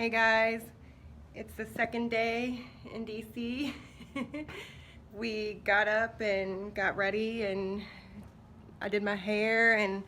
Hey guys, it's the second day in DC. We got up and got ready and I did my hair, and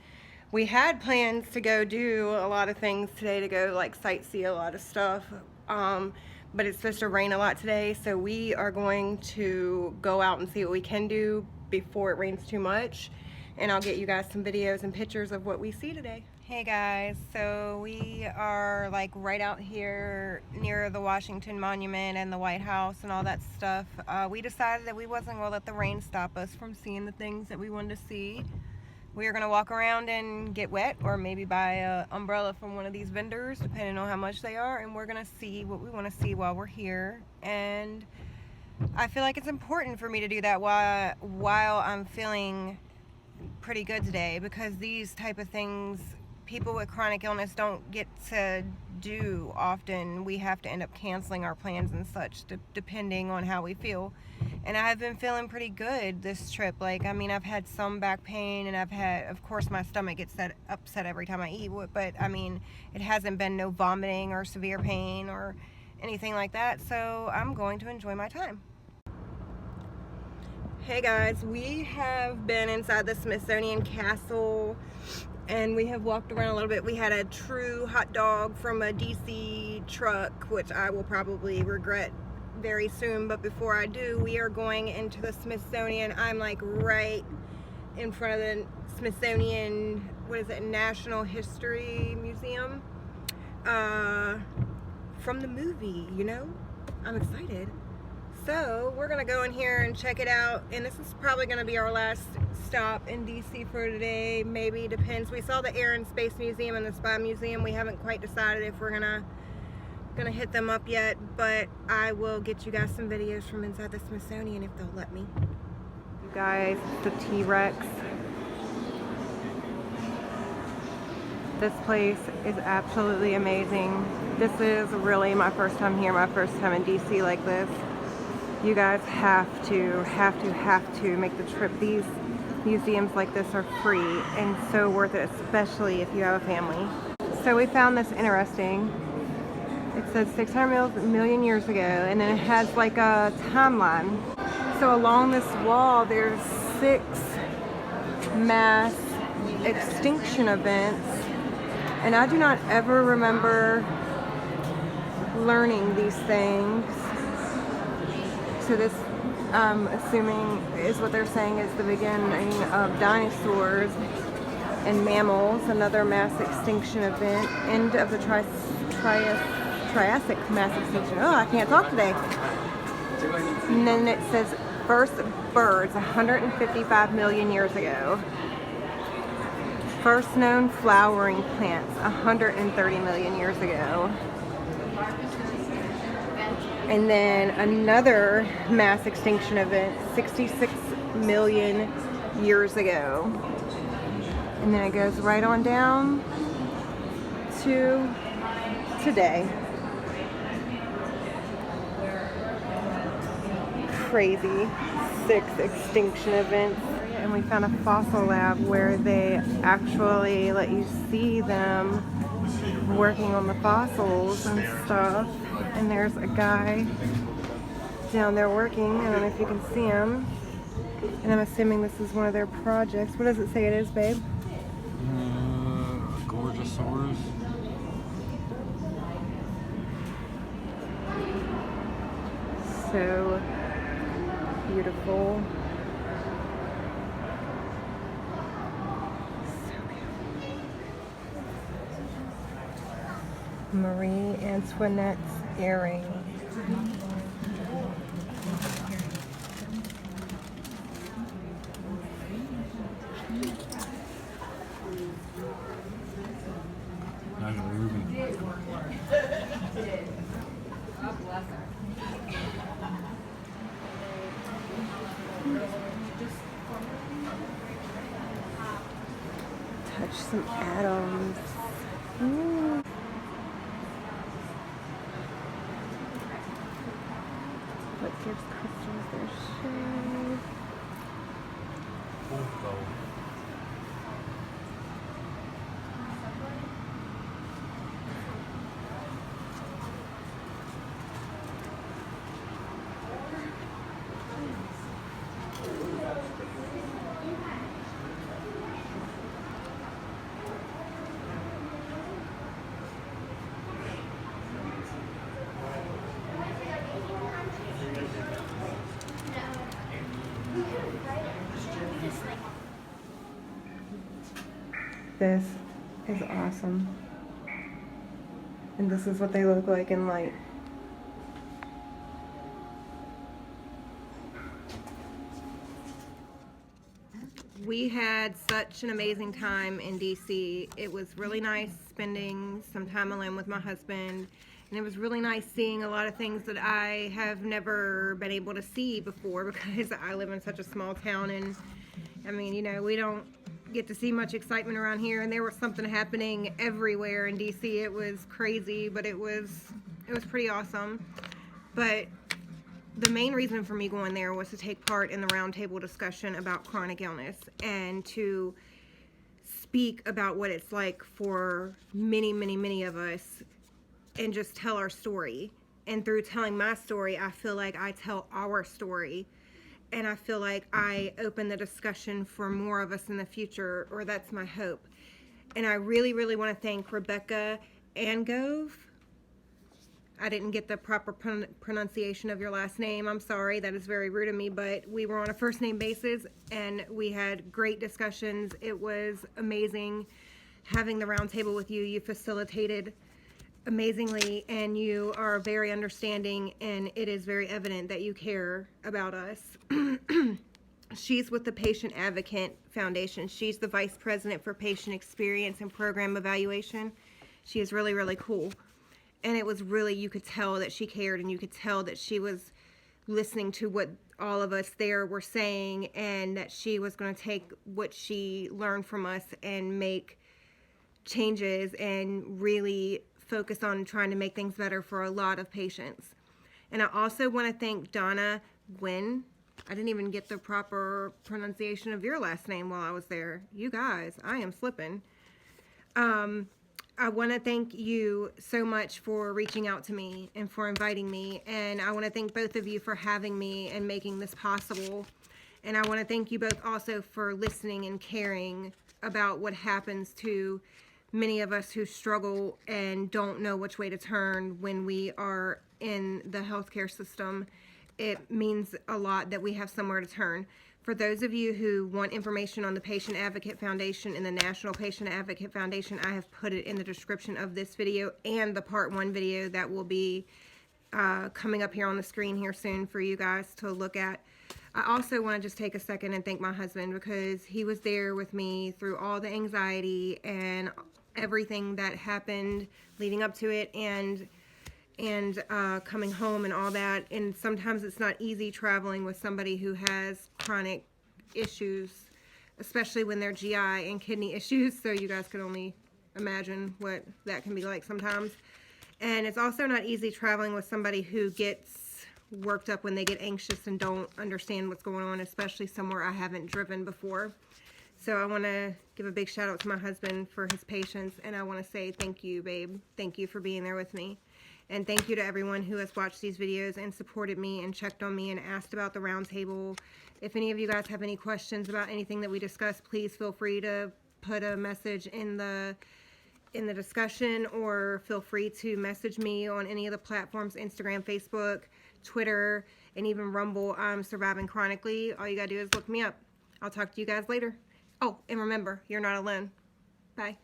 we had plans to go do a lot of things today, to go like sightsee a lot of stuff, but it's supposed to rain a lot today, so we are going to go out and see what we can do before it rains too much, and I'll get you guys some videos and pictures of what we see today. Hey guys, so we are like right out here near the Washington Monument and the White House and all that stuff. We decided that we wasn't going to let the rain stop us from seeing the things that we wanted to see. We are going to walk around and get wet, or maybe buy an umbrella from one of these vendors, depending on how much they are, and we're going to see what we want to see while we're here. And I feel like it's important for me to do that while I'm feeling pretty good today, because these type of things people with chronic illness don't get to do often. We have to end up canceling our plans and such, depending on how we feel. And I have been feeling pretty good this trip. Like, I mean, I've had some back pain, and I've had, of course, my stomach gets upset every time I eat, but I mean, it hasn't been no vomiting or severe pain or anything like that, so I'm going to enjoy my time. Hey guys, we have been inside the Smithsonian Castle and we have walked around a little bit. We had a true hot dog from a DC truck, which I will probably regret very soon, but before I do, we are going into the Smithsonian. I'm like right in front of the Smithsonian, what is it, National History Museum, from the movie, you know? I'm excited. So we're gonna go in here and check it out, and this is probably gonna be our last stop in DC for today. Maybe, depends. We saw the Air and Space Museum and the Spy Museum. We haven't quite decided if we're gonna hit them up yet, but I will get you guys some videos from inside the Smithsonian if they'll let me. You guys, the T-Rex. This place is absolutely amazing. This is really my first time here, my first time in DC like this. You guys have to make the trip. These museums like this are free and so worth it, especially if you have a family. So we found this interesting. It says 600 million years ago, and then it has like a timeline. So along this wall, there's 6 mass extinction events, and I do not ever remember learning these things. So this, assuming, is what they're saying is the beginning of dinosaurs and mammals. Another mass extinction event, end of the Triassic mass extinction. Oh, I can't talk today. And then it says first birds 155 million years ago. First known flowering plants 130 million years ago. And then another mass extinction event 66 million years ago. And then it goes right on down to today. Crazy. 6 extinction events. And we found a fossil lab where they actually let you see them working on the fossils and stuff. And there's a guy down there working. I don't know if you can see him. And I'm assuming this is one of their projects. What does it say it is, babe? Gorgeosaurus. So beautiful. Marie Antoinette's earring. Nice ruby. Touch some atoms. Ooh. What gives crystals their shape? This is awesome. And this is what they look like in light. We had such an amazing time in DC. It was really nice spending some time alone with my husband, and it was really nice seeing a lot of things that I have never been able to see before because I live in such a small town, and I mean, you know, we don't get to see much excitement around here, and there was something happening everywhere in DC. It was crazy, but it was pretty awesome. But the main reason for me going there was to take part in the roundtable discussion about chronic illness and to speak about what it's like for many of us and just tell our story. And through telling my story, I feel like I tell our story, and I feel like I open the discussion for more of us in the future, or that's my hope. And I really want to thank Rebecca Angove. I didn't get the proper pronunciation of your last name. I'm sorry, that is very rude of me, but we were on a first name basis and we had great discussions. It was amazing having the round table with you. You facilitated amazingly and you are very understanding, and it is very evident that you care about us. She's with the Patient Advocate Foundation. She's the Vice President for Patient Experience and Program Evaluation. She is really cool. And it was really, you could tell that she cared, and you could tell that she was listening to what all of us there were saying, and that she was going to take what she learned from us and make changes and really focus on trying to make things better for a lot of patients. And I also want to thank Donna Gwynn. I didn't even get the proper pronunciation of your last name while I was there. You guys, I am slipping. I want to thank you so much for reaching out to me and for inviting me, and I want to thank both of you for having me and making this possible. And I want to thank you both also for listening and caring about what happens to many of us who struggle and don't know which way to turn when we are in the healthcare system. It means a lot that we have somewhere to turn. For those of you who want information on the Patient Advocate Foundation and the National Patient Advocate Foundation, I have put it in the description of this video and the part 1 video that will be coming up here on the screen here soon for you guys to look at. I also want to just take a second and thank my husband, because he was there with me through all the anxiety and everything that happened leading up to it, and coming home and all that. And sometimes it's not easy traveling with somebody who has chronic issues, especially when they're GI and kidney issues, so you guys can only imagine what that can be like sometimes. And it's also not easy traveling with somebody who gets worked up when they get anxious and don't understand what's going on, especially somewhere I haven't driven before. So I want to give a big shout out to my husband for his patience, and I want to say thank you, babe. Thank you for being there with me. And thank you to everyone who has watched these videos and supported me and checked on me and asked about the roundtable. If any of you guys have any questions about anything that we discussed, please feel free to put a message in the discussion, or feel free to message me on any of the platforms, Instagram, Facebook, Twitter, and even Rumble. I'm surviving chronically. All you gotta do is look me up. I'll talk to you guys later. Oh, and remember, you're not alone. Bye.